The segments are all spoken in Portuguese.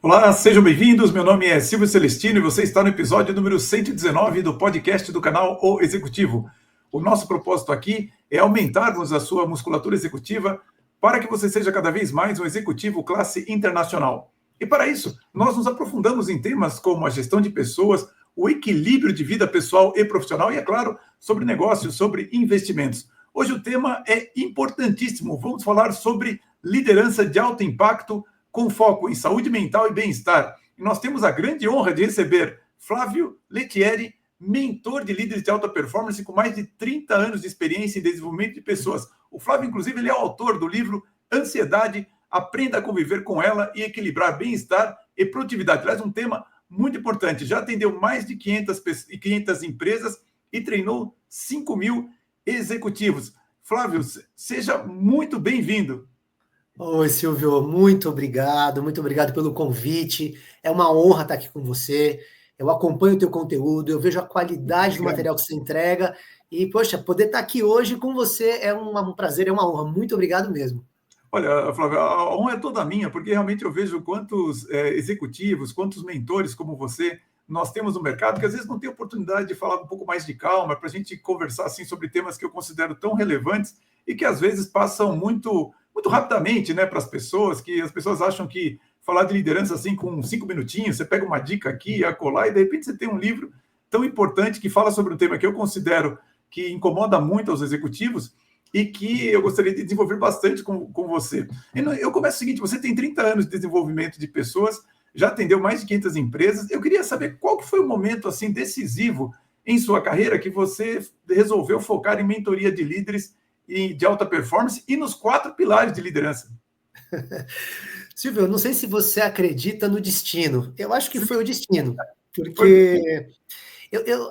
Olá, sejam bem-vindos. Meu nome é Silvio Celestino e você está no episódio número 119 do podcast do canal O Executivo. O nosso propósito aqui é aumentarmos a sua musculatura executiva para que você seja cada vez mais um executivo classe internacional. E para isso, nós nos aprofundamos em temas como a gestão de pessoas, o equilíbrio de vida pessoal e profissional e, é claro, sobre negócios, sobre investimentos. Hoje o tema é importantíssimo. Vamos falar sobre liderança de alto impacto com foco em saúde mental e bem-estar. E nós temos a grande honra de receber Flávio Lettieri, mentor de líderes de alta performance com mais de 30 anos de experiência em desenvolvimento de pessoas. O Flávio, inclusive, ele é o autor do livro Ansiedade, Aprenda a Conviver com Ela e Equilibrar Bem-Estar e Produtividade. Aliás, um tema muito importante. Já atendeu mais de 500 empresas e treinou 5 mil executivos. Flávio, seja muito bem-vindo. Oi, Silvio, muito obrigado pelo convite. É uma honra estar aqui com você. Eu acompanho o teu conteúdo, eu vejo a qualidade do material que você entrega e, poxa, poder estar aqui hoje com você é um prazer, é uma honra. Muito obrigado mesmo. Olha, Flávio, a honra é toda minha, porque realmente eu vejo quantos executivos, quantos mentores como você nós temos no mercado, que às vezes não tem oportunidade de falar um pouco mais de calma, para a gente conversar assim, sobre temas que eu considero tão relevantes e que às vezes passam muito rapidamente, né, para as pessoas, que as pessoas acham que falar de liderança assim com 5 minutinhos, você pega uma dica aqui, acolá, e de repente você tem um livro tão importante que fala sobre um tema que eu considero que incomoda muito aos executivos e que eu gostaria de desenvolver bastante com você. Eu começo o seguinte, você tem 30 anos de desenvolvimento de pessoas, já atendeu mais de 500 empresas, eu queria saber qual que foi o momento assim decisivo em sua carreira que você resolveu focar em mentoria de líderes e de alta performance e nos 4 pilares de liderança. Silvio, eu não sei se você acredita no destino. Eu acho que foi o destino, porque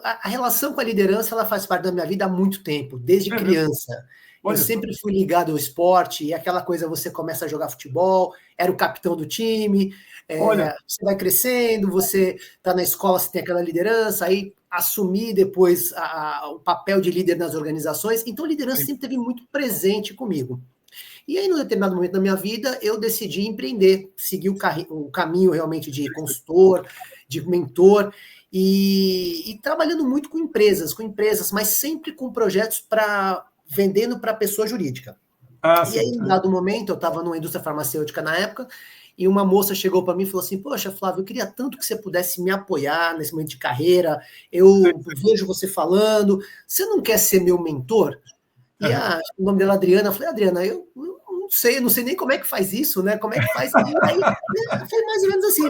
a relação com a liderança ela faz parte da minha vida há muito tempo, desde criança. Eu sempre fui ligado ao esporte, e aquela coisa, você começa a jogar futebol, era o capitão do time, você vai crescendo, você está na escola, você tem aquela liderança, aí assumir depois o papel de líder nas organizações, então a liderança sempre esteve muito presente comigo. E aí, num determinado momento da minha vida, eu decidi empreender, seguir o caminho realmente de consultor, de mentor, e trabalhando muito com empresas, mas sempre com projetos vendendo para pessoa jurídica. E aí, em dado momento, eu estava numa indústria farmacêutica na época, e uma moça chegou para mim e falou assim, poxa, Flávio, eu queria tanto que você pudesse me apoiar nesse momento de carreira, eu vejo você falando, você não quer ser meu mentor? E o nome dela é Adriana, eu falei, Adriana, eu não sei nem como é que faz isso, né? Como é que faz? E aí, foi mais ou menos assim.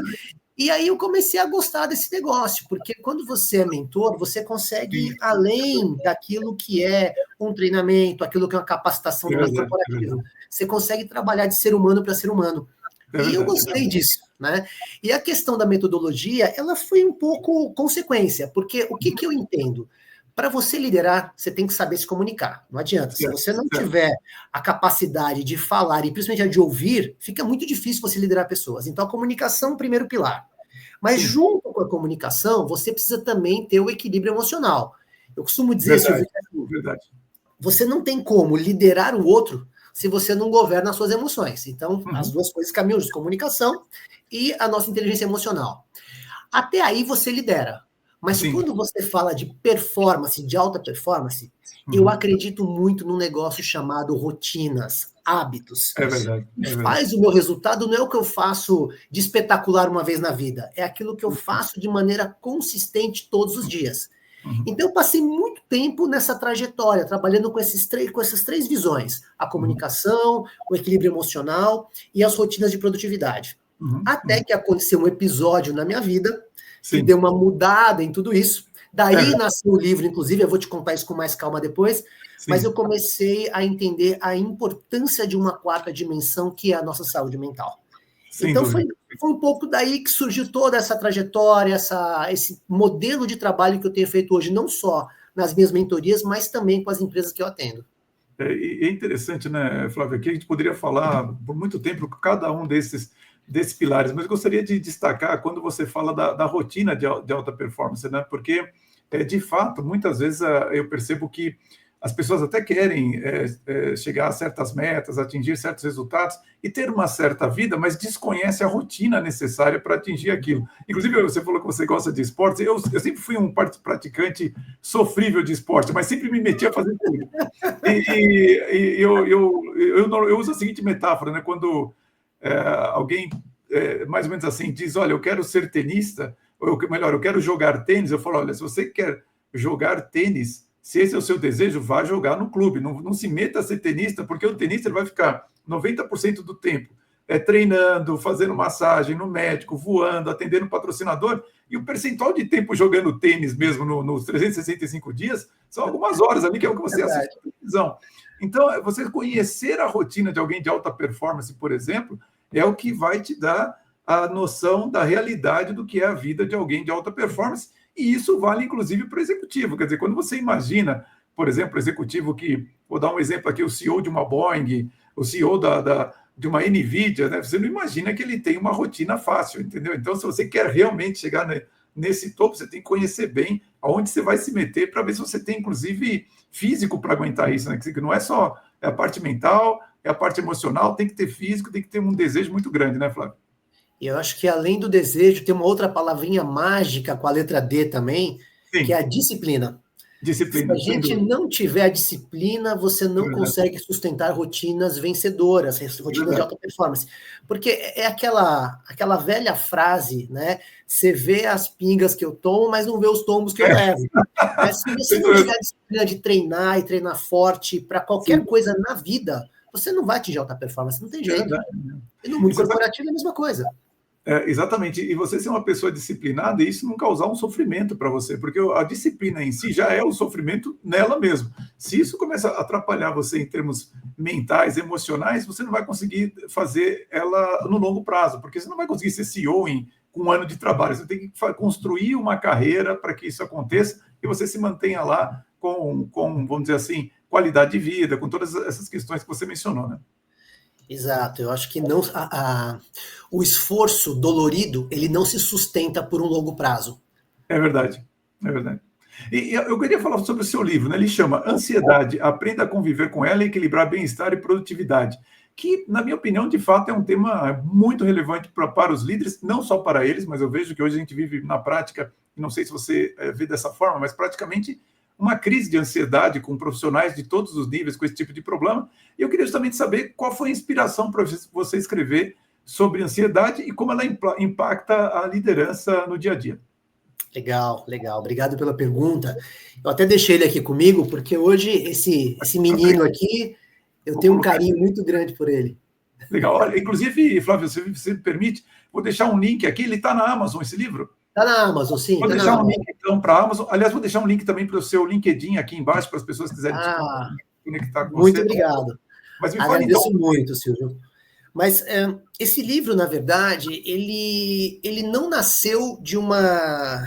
E aí eu comecei a gostar desse negócio, porque quando você é mentor, você consegue ir além daquilo que é um treinamento, aquilo que é uma capacitação do mundo corporativo. Você consegue trabalhar de ser humano para ser humano. E eu gostei disso, né? E a questão da metodologia, ela foi um pouco consequência, porque o que eu entendo? Para você liderar, você tem que saber se comunicar. Não adianta. Se você não tiver a capacidade de falar e principalmente a de ouvir, fica muito difícil você liderar pessoas. Então, a comunicação é o primeiro pilar. Mas junto com a comunicação, você precisa também ter o equilíbrio emocional. Eu costumo dizer, Silvio, você não tem como liderar o outro se você não governa as suas emoções. Então, as duas coisas caminham juntos, comunicação e a nossa inteligência emocional. Até aí você lidera. Mas quando você fala de performance, de alta performance, eu acredito muito num negócio chamado rotinas, hábitos. É verdade. Faz o meu resultado não é o que eu faço de espetacular uma vez na vida, é aquilo que eu faço de maneira consistente todos os dias. Então eu passei muito tempo nessa trajetória, trabalhando com essas três visões, a comunicação, o equilíbrio emocional e as rotinas de produtividade. Até que aconteceu um episódio na minha vida que deu uma mudada em tudo isso. Daí nasceu o livro, inclusive, eu vou te contar isso com mais calma depois, mas eu comecei a entender a importância de uma 4ª dimensão, que é a nossa saúde mental. Então foi um pouco daí que surgiu toda essa trajetória, esse modelo de trabalho que eu tenho feito hoje, não só nas minhas mentorias, mas também com as empresas que eu atendo. É interessante, né, Flávio? Aqui a gente poderia falar por muito tempo cada um desses pilares, mas eu gostaria de destacar quando você fala da rotina de alta performance, né? Porque, de fato, muitas vezes eu percebo que as pessoas até querem chegar a certas metas, atingir certos resultados e ter uma certa vida, mas desconhece a rotina necessária para atingir aquilo. Inclusive, você falou que você gosta de esportes. Eu sempre fui um praticante sofrível de esporte, mas sempre me metia a fazer tudo. Eu uso a seguinte metáfora, né? Quando alguém, mais ou menos assim, diz, olha, eu quero ser tenista, ou melhor, eu quero jogar tênis, eu falo, olha, se você quer jogar tênis, se esse é o seu desejo, vá jogar no clube. Não se meta a ser tenista, porque o tenista ele vai ficar 90% do tempo treinando, fazendo massagem no médico, voando, atendendo o patrocinador, e o percentual de tempo jogando tênis mesmo nos 365 dias são algumas horas ali, que é o que você assiste na televisão. Então, você conhecer a rotina de alguém de alta performance, por exemplo, é o que vai te dar a noção da realidade do que é a vida de alguém de alta performance, e isso vale, inclusive, para o executivo. Quer dizer, quando você imagina, por exemplo, o executivo que, vou dar um exemplo aqui, o CEO de uma Boeing, o CEO de uma NVIDIA, né? Você não imagina que ele tem uma rotina fácil, entendeu? Então, se você quer realmente chegar nesse topo, você tem que conhecer bem aonde você vai se meter para ver se você tem, inclusive, físico para aguentar isso, né? Que não é só a parte mental, é a parte emocional, tem que ter físico, tem que ter um desejo muito grande, né, Flávio? E eu acho que além do desejo, tem uma outra palavrinha mágica com a letra D também, Sim. Que é a disciplina. Disciplina. Se a gente não tiver a disciplina, você não consegue sustentar rotinas vencedoras, rotinas de alta performance. Porque é aquela velha frase, né? Você vê as pingas que eu tomo, mas não vê os tombos que eu levo. Mas se você não tiver a disciplina de treinar e treinar forte para qualquer coisa na vida, você não vai atingir alta performance, não tem jeito. E no mundo corporativo é a mesma coisa. Exatamente, e você ser uma pessoa disciplinada e isso não causar um sofrimento para você, porque a disciplina em si já é o sofrimento nela mesmo. Se isso começa a atrapalhar você em termos mentais, emocionais, você não vai conseguir fazer ela no longo prazo, porque você não vai conseguir ser CEO com um ano de trabalho. Você tem que construir uma carreira para que isso aconteça e você se mantenha lá com, vamos dizer assim, qualidade de vida, com todas essas questões que você mencionou, né? Exato, eu acho que não o esforço dolorido, ele não se sustenta por um longo prazo. É verdade, é verdade. E eu queria falar sobre o seu livro, né? Ele chama Ansiedade, Aprenda a Conviver com Ela e Equilibrar Bem-Estar e Produtividade, que, na minha opinião, de fato, é um tema muito relevante para os líderes, não só para eles, mas eu vejo que hoje a gente vive na prática, não sei se você vê dessa forma, mas praticamente uma crise de ansiedade com profissionais de todos os níveis com esse tipo de problema. E eu queria justamente saber qual foi a inspiração para você escrever sobre ansiedade e como ela impacta a liderança no dia a dia. Legal, legal. Obrigado pela pergunta. Eu até deixei ele aqui comigo, porque hoje esse menino aqui, eu tenho um carinho muito grande por ele. Legal. Olha, inclusive, Flávio, se você me permite, vou deixar um link aqui. Ele está na Amazon, esse livro? Está na Amazon, sim. Vou deixar um link, então, para a Amazon. Aliás, vou deixar um link também para o seu LinkedIn aqui embaixo, para as pessoas que quiserem te conectar com muito você. Muito obrigado. Mas me agradeço então muito, Silvio. Mas esse livro, na verdade, ele não nasceu de uma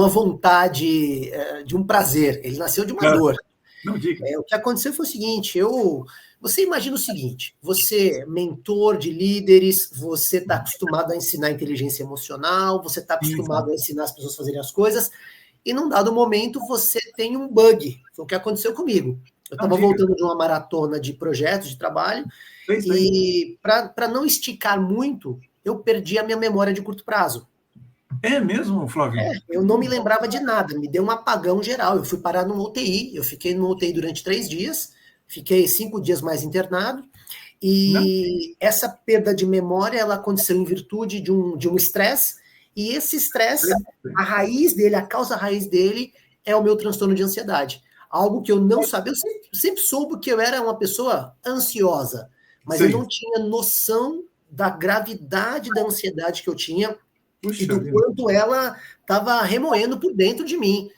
vontade, de um prazer. Ele nasceu de uma dor. Não diga. O que aconteceu foi o seguinte, você imagina o seguinte, você, mentor de líderes, você está acostumado a ensinar inteligência emocional, você está acostumado a ensinar as pessoas a fazerem as coisas, e num dado momento você tem um bug. Foi o que aconteceu comigo. Eu estava voltando de uma maratona de projetos, de trabalho, e para não esticar muito, eu perdi a minha memória de curto prazo. É mesmo, Flávio? Eu não me lembrava de nada, me deu um apagão geral. Eu fui parar numa UTI, eu fiquei numa UTI durante 3 dias, fiquei 5 dias mais internado, e essa perda de memória, ela aconteceu em virtude de um estresse, e esse estresse, a raiz dele, a causa raiz dele, é o meu transtorno de ansiedade. Algo que eu não sabia, eu sempre soube que eu era uma pessoa ansiosa, mas eu não tinha noção da gravidade da ansiedade que eu tinha, e do quanto ela estava remoendo por dentro de mim.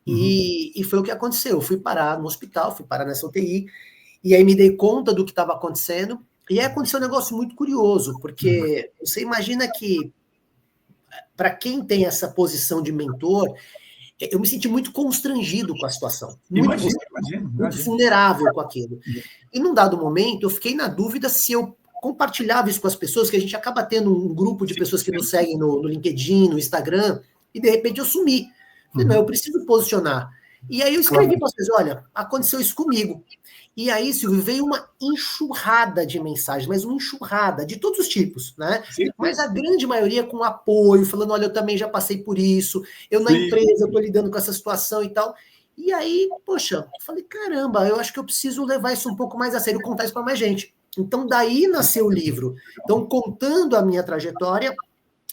E foi o que aconteceu. Eu fui parar no hospital, fui parar nessa UTI, e aí me dei conta do que estava acontecendo, e aí aconteceu um negócio muito curioso, porque você imagina que, para quem tem essa posição de mentor, eu me senti muito constrangido com a situação. Muito vulnerável com aquilo. E num dado momento, eu fiquei na dúvida se eu compartilhava isso com as pessoas, que a gente acaba tendo um grupo de pessoas que nos seguem no LinkedIn, no Instagram, e de repente eu sumi. Falei, não, eu preciso posicionar. E aí eu escrevi para as pessoas, olha, aconteceu isso comigo. E aí, Silvio, veio uma enxurrada de mensagens, mas uma enxurrada de todos os tipos, né? Sim, Mas a grande maioria com apoio, falando, olha, eu também já passei por isso, eu na empresa, eu estou lidando com essa situação e tal. E aí, poxa, eu falei, caramba, eu acho que eu preciso levar isso um pouco mais a sério, contar isso para mais gente. Então, daí nasceu o livro. Então, contando a minha trajetória,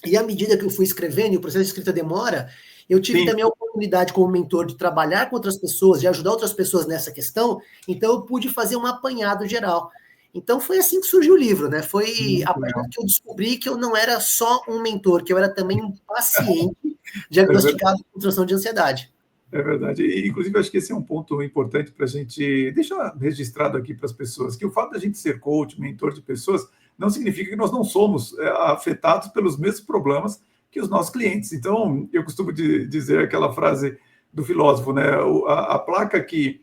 e à medida que eu fui escrevendo, e o processo de escrita demora, eu tive também a oportunidade como mentor de trabalhar com outras pessoas, de ajudar outras pessoas nessa questão, então eu pude fazer um apanhado geral. Então foi assim que surgiu o livro, né? Foi a partir que eu descobri que eu não era só um mentor, que eu era também um paciente diagnosticado com transtorno de ansiedade. É verdade. E, inclusive, acho que esse é um ponto importante para a gente deixar registrado aqui para as pessoas, que o fato da gente ser coach, mentor de pessoas, não significa que nós não somos afetados pelos mesmos problemas que os nossos clientes. Então, eu costumo dizer aquela frase do filósofo, né? A placa que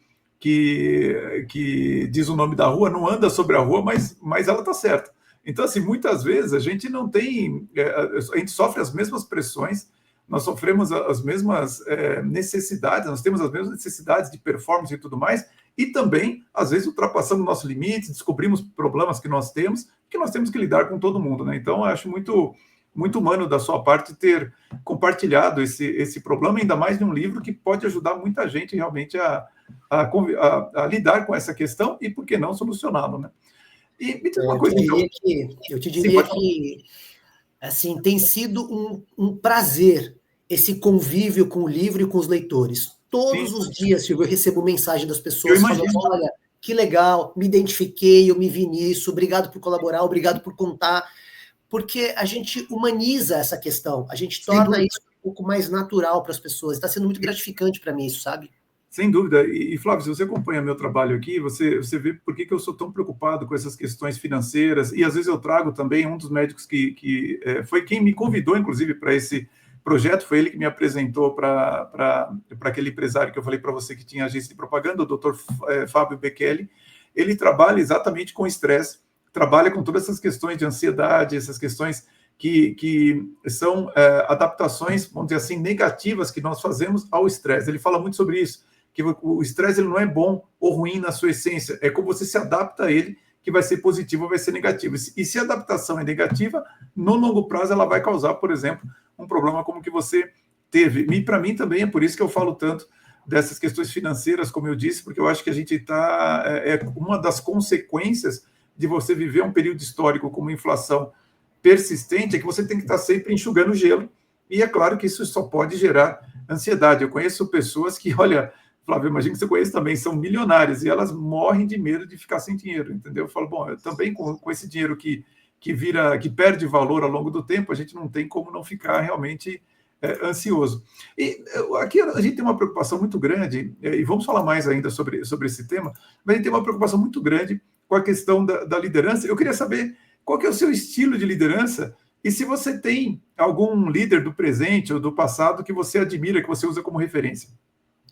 diz o nome da rua não anda sobre a rua, mas ela está certa. Então, assim, muitas vezes a gente não tem... a gente sofre as mesmas pressões, nós sofremos as mesmas necessidades, nós temos as mesmas necessidades de performance e tudo mais, e também, às vezes, ultrapassamos o nosso limite, descobrimos problemas que nós temos que lidar com todo mundo, né? Então, eu acho muito, muito humano da sua parte ter compartilhado esse problema, ainda mais de um livro que pode ajudar muita gente realmente a lidar com essa questão e, por que não, solucioná-lo, né? E me diz uma coisa, eu te diria que assim, tem sido um prazer esse convívio com o livro e com os leitores. Todos os dias, Silvio, eu recebo mensagem das pessoas falando, olha, que legal, me identifiquei, eu me vi nisso, obrigado por colaborar, obrigado por contar, porque a gente humaniza essa questão, a gente torna isso um pouco mais natural para as pessoas. Está sendo muito gratificante para mim isso, sabe? Sem dúvida. E, Flávio, se você acompanha meu trabalho aqui, você vê por que eu sou tão preocupado com essas questões financeiras. E, às vezes, eu trago também um dos médicos que foi quem me convidou, inclusive, para esse projeto. Foi ele que me apresentou para aquele empresário que eu falei para você que tinha agência de propaganda, o Dr. Fábio Bekele. Ele trabalha exatamente com estresse, trabalha com todas essas questões de ansiedade, essas questões que são adaptações, vamos dizer assim, negativas que nós fazemos ao estresse. Ele fala muito sobre isso, que o estresse ele não é bom ou ruim na sua essência, é como você se adapta a ele, que vai ser positivo ou vai ser negativo. E se a adaptação é negativa, no longo prazo ela vai causar, por exemplo, um problema como que você teve. E para mim também é por isso que eu falo tanto dessas questões financeiras, como eu disse, porque eu acho que a gente está... uma das consequências de você viver um período histórico com uma inflação persistente é que você tem que estar sempre enxugando gelo. E é claro que isso só pode gerar ansiedade. Eu conheço pessoas que, olha... Flávio, imagino que você conhece também, são milionárias e elas morrem de medo de ficar sem dinheiro, entendeu? Eu falo, bom, eu também com esse dinheiro que perde valor ao longo do tempo, a gente não tem como não ficar realmente ansioso. E aqui a gente tem uma preocupação muito grande, e vamos falar mais ainda sobre esse tema, mas a gente tem uma preocupação muito grande com a questão da liderança. Eu queria saber qual que é o seu estilo de liderança e se você tem algum líder do presente ou do passado que você admira, que você usa como referência.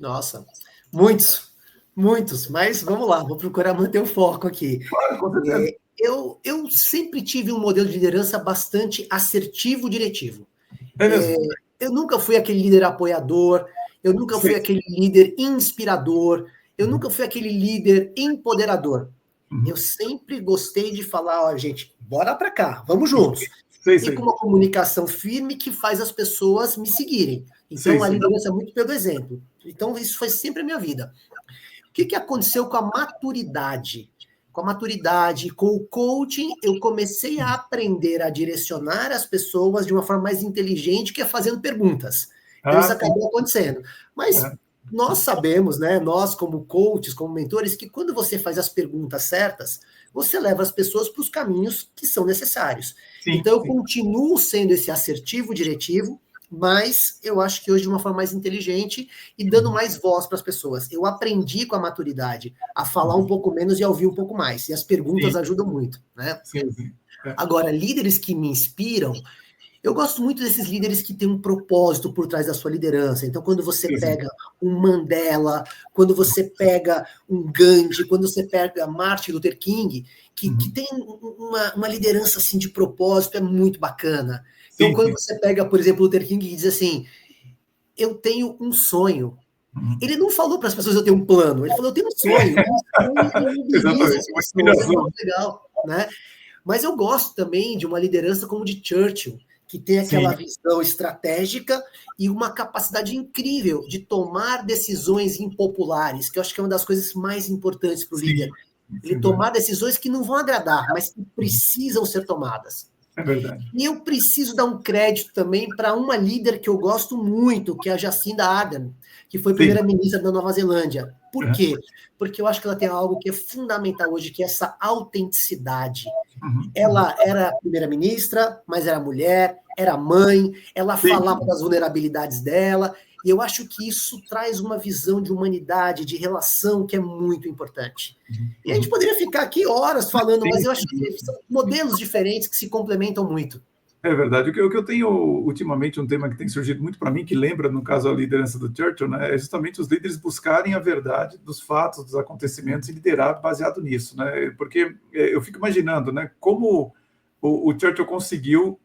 Nossa, muitos, mas vamos lá, vou procurar manter o foco aqui. Claro, com certeza. Eu sempre tive um modelo de liderança bastante assertivo, diretivo. Eu nunca fui aquele líder apoiador, eu nunca fui aquele líder inspirador, eu nunca fui aquele líder empoderador. Eu sempre gostei de falar, ó, gente, bora pra cá, vamos juntos. E com uma comunicação firme que faz as pessoas me seguirem. Então, a liderança é muito pelo exemplo. Então, isso foi sempre a minha vida. O que aconteceu com a maturidade? Com a maturidade, com o coaching, eu comecei a aprender a direcionar as pessoas de uma forma mais inteligente, que é fazendo perguntas. Então, isso acabou acontecendo. Mas nós sabemos, né, nós como coaches, como mentores, que quando você faz as perguntas certas, você leva as pessoas para os caminhos que são necessários. Então, eu continuo sendo esse assertivo, diretivo, mas eu acho que hoje de uma forma mais inteligente e dando mais voz para as pessoas. Eu aprendi com a maturidade a falar um pouco menos e a ouvir um pouco mais. E as perguntas ajudam muito, né? Agora, líderes que me inspiram, eu gosto muito desses líderes que têm um propósito por trás da sua liderança. Então, quando você pega um Mandela, quando você pega um Gandhi, quando você pega Martin Luther King, que tem uma liderança assim, de propósito, é muito bacana. Então, quando você pega, por exemplo, Luther King e diz assim, eu tenho um sonho, Ele não falou para as pessoas eu tenho um plano, ele falou eu tenho um sonho. Exatamente, uma inspiração. É legal, né? Mas eu gosto também de uma liderança como de Churchill, que tem aquela visão estratégica e uma capacidade incrível de tomar decisões impopulares, que eu acho que é uma das coisas mais importantes para o líder. Ele tomar decisões que não vão agradar, mas que precisam ser tomadas. É verdade. E eu preciso dar um crédito também para uma líder que eu gosto muito, que é a Jacinda Ardern, que foi primeira-ministra da Nova Zelândia. Por quê? Porque eu acho que ela tem algo que é fundamental hoje, que é essa autenticidade. Ela era primeira-ministra, mas era mulher, era mãe, ela falava das vulnerabilidades dela, e eu acho que isso traz uma visão de humanidade, de relação, que é muito importante. E a gente poderia ficar aqui horas falando, mas eu acho que são modelos diferentes que se complementam muito. É verdade. O que eu tenho ultimamente, um tema que tem surgido muito para mim, que lembra, no caso, a liderança do Churchill, né, é justamente os líderes buscarem a verdade dos fatos, dos acontecimentos e liderar baseado nisso, né? Porque eu fico imaginando, né, como o Churchill conseguiu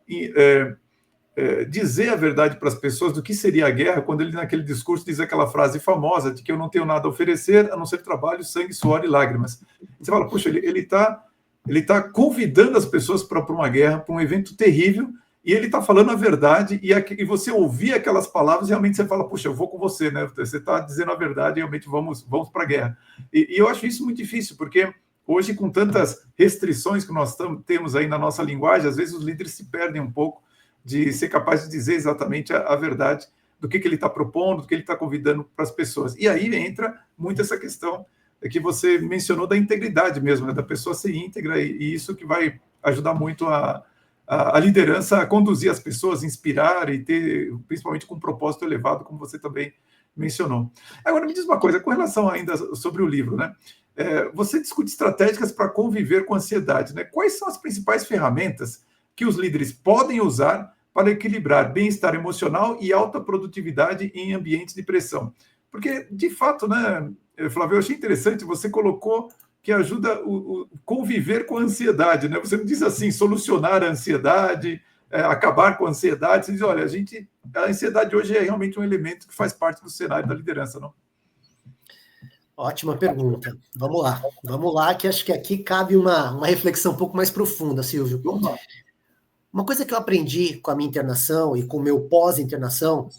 dizer a verdade para as pessoas do que seria a guerra, quando ele, naquele discurso, diz aquela frase famosa de que eu não tenho nada a oferecer, a não ser trabalho, sangue, suor e lágrimas. Você fala, puxa, ele está convidando as pessoas para uma guerra, para um evento terrível, e ele está falando a verdade, e você ouvir aquelas palavras, realmente você fala, puxa, eu vou com você, né? Você está dizendo a verdade, realmente vamos para a guerra. E eu acho isso muito difícil, porque hoje, com tantas restrições que nós temos aí na nossa linguagem, às vezes os líderes se perdem um pouco de ser capaz de dizer exatamente a verdade do que ele está propondo, do que ele está convidando para as pessoas. E aí entra muito essa questão que você mencionou da integridade mesmo, né? Da pessoa ser íntegra, e isso que vai ajudar muito a liderança a conduzir as pessoas, inspirar e ter, principalmente com um propósito elevado, como você também mencionou. Agora, me diz uma coisa, com relação ainda sobre o livro, né? Você discute estratégias para conviver com a ansiedade, né? Quais são as principais ferramentas que os líderes podem usar para equilibrar bem-estar emocional e alta produtividade em ambientes de pressão? Porque, de fato, né, Flávio, eu achei interessante, você colocou que ajuda o conviver com a ansiedade, né? Você não diz assim, solucionar a ansiedade, acabar com a ansiedade, você diz, olha, a ansiedade hoje é realmente um elemento que faz parte do cenário da liderança, não? Ótima pergunta. Vamos lá, que acho que aqui cabe uma reflexão um pouco mais profunda, Silvio. Vamos lá. Uma coisa que eu aprendi com a minha internação e com o meu pós-internação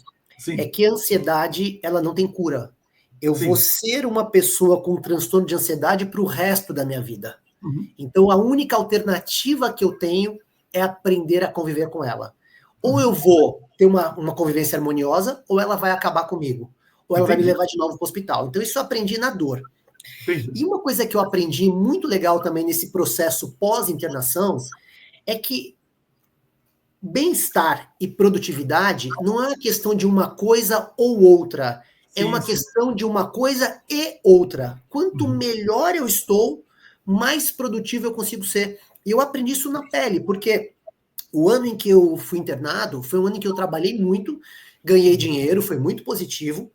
é que a ansiedade, ela não tem cura. Eu vou ser uma pessoa com transtorno de ansiedade para o resto da minha vida. Então, a única alternativa que eu tenho é aprender a conviver com ela. Ou eu vou ter uma convivência harmoniosa, ou ela vai acabar comigo. Ou ela vai me levar de novo para o hospital. Então, isso eu aprendi na dor. E uma coisa que eu aprendi muito legal também nesse processo pós-internação é que bem-estar e produtividade não é uma questão de uma coisa ou outra. É uma questão de uma coisa e outra. Quanto melhor eu estou, mais produtivo eu consigo ser. E eu aprendi isso na pele, porque o ano em que eu fui internado foi um ano em que eu trabalhei muito, ganhei dinheiro, foi muito positivo.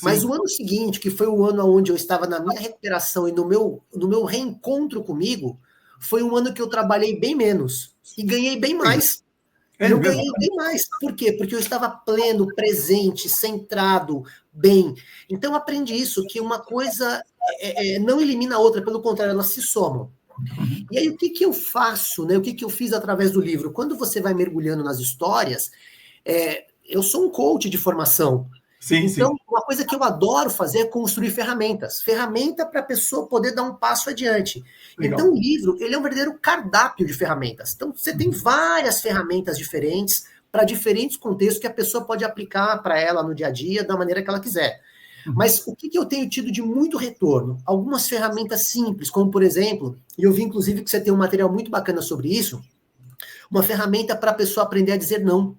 Mas o ano seguinte, que foi o ano onde eu estava na minha recuperação e no meu reencontro comigo, foi um ano que eu trabalhei bem menos e ganhei bem mais. Eu ganhei bem mais. Por quê? Porque eu estava pleno, presente, centrado, bem. Então, eu aprendi isso, que uma coisa não elimina a outra, pelo contrário, elas se somam. E aí, o que eu faço, né? O que eu fiz através do livro? Quando você vai mergulhando nas histórias, eu sou um coach de formação. Então, uma coisa que eu adoro fazer é construir ferramentas. Ferramenta para a pessoa poder dar um passo adiante. Legal. Então, o livro, ele é um verdadeiro cardápio de ferramentas. Então, você tem várias ferramentas diferentes para diferentes contextos que a pessoa pode aplicar para ela no dia a dia, da maneira que ela quiser. Mas o que eu tenho tido de muito retorno? Algumas ferramentas simples, como, por exemplo, e eu vi, inclusive, que você tem um material muito bacana sobre isso, uma ferramenta para a pessoa aprender a dizer não.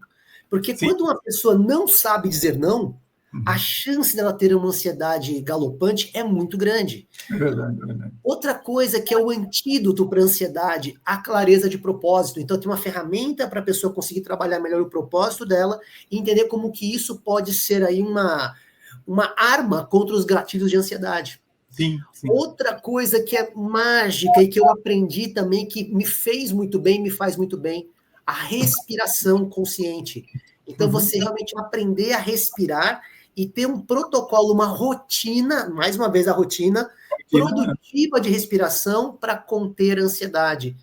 Porque quando uma pessoa não sabe dizer não, a chance dela ter uma ansiedade galopante é muito grande. É verdade, é verdade. Outra coisa que é o antídoto para a ansiedade, a clareza de propósito. Então, tem uma ferramenta para a pessoa conseguir trabalhar melhor o propósito dela e entender como que isso pode ser aí uma arma contra os gatilhos de ansiedade. Sim. Outra coisa que é mágica e que eu aprendi também, que me fez muito bem, me faz muito bem, a respiração consciente. Então, você realmente aprender a respirar e ter um protocolo, uma rotina, mais uma vez a rotina, produtiva de respiração para conter a ansiedade.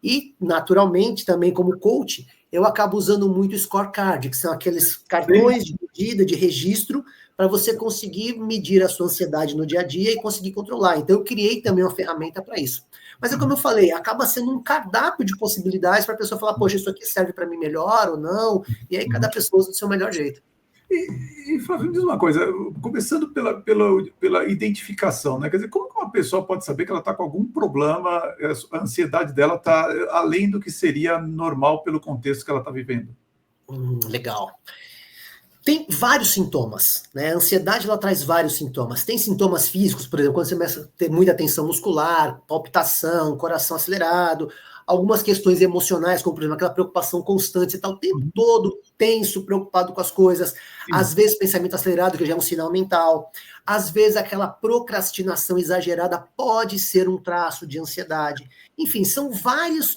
E, naturalmente, também como coach, eu acabo usando muito o scorecard, que são aqueles cartões de medida, de registro, para você conseguir medir a sua ansiedade no dia a dia e conseguir controlar. Então, eu criei também uma ferramenta para isso. Mas é como eu falei, acaba sendo um cardápio de possibilidades para a pessoa falar, poxa, isso aqui serve para mim melhor ou não, e aí cada pessoa usa do seu melhor jeito. E Flávio, me diz uma coisa, começando pela identificação, né? Quer dizer, como que uma pessoa pode saber que ela está com algum problema, a ansiedade dela está além do que seria normal pelo contexto que ela está vivendo? Legal. Tem vários sintomas, né? A ansiedade, ela traz vários sintomas. Tem sintomas físicos, por exemplo, quando você começa a ter muita tensão muscular, palpitação, coração acelerado, algumas questões emocionais, como, por exemplo, aquela preocupação constante, você está o tempo todo tenso, preocupado com as coisas, às vezes pensamento acelerado, que já é um sinal mental, às vezes aquela procrastinação exagerada pode ser um traço de ansiedade. Enfim, são vários